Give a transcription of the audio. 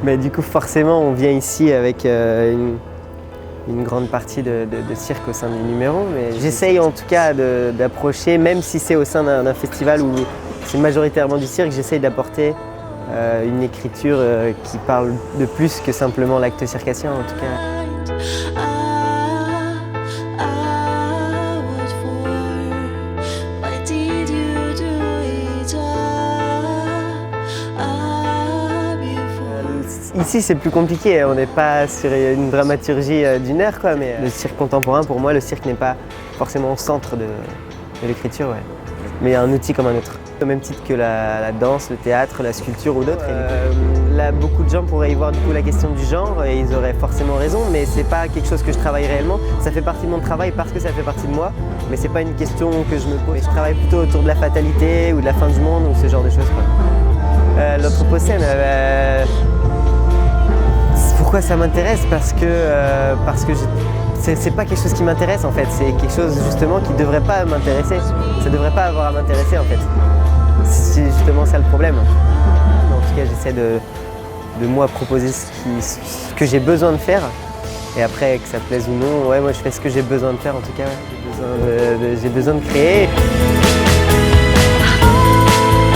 Mais du coup, forcément, on vient ici avec une grande partie de cirque au sein du numéro. Mais j'essaye en tout cas d'approcher, même si c'est au sein d'un festival où c'est majoritairement du cirque, j'essaye d'apporter une écriture qui parle de plus que simplement l'acte circassien en tout cas. Ici c'est plus compliqué, on n'est pas sur une dramaturgie d'une heure quoi, mais le cirque contemporain pour moi, le cirque n'est pas forcément au centre de l'écriture, ouais. Mais un outil comme un autre. Au même titre que la danse, le théâtre, la sculpture ou d'autres. Là, beaucoup de gens pourraient y voir du coup la question du genre et ils auraient forcément raison, mais c'est pas quelque chose que je travaille réellement. Ça fait partie de mon travail parce que ça fait partie de moi, mais c'est pas une question que je me pose. Je travaille plutôt autour de la fatalité ou de la fin du monde ou ce genre de choses, quoi. L'anthropocène, pourquoi ça m'intéresse? Parce que c'est pas quelque chose qui m'intéresse en fait, c'est quelque chose justement qui devrait pas m'intéresser. Ça devrait pas avoir à m'intéresser en fait. C'est justement ça le problème. En tout cas, j'essaie de moi proposer ce que j'ai besoin de faire. Et après, que ça plaise ou non, ouais, moi je fais ce que j'ai besoin de faire en tout cas. Ouais. J'ai besoin de créer.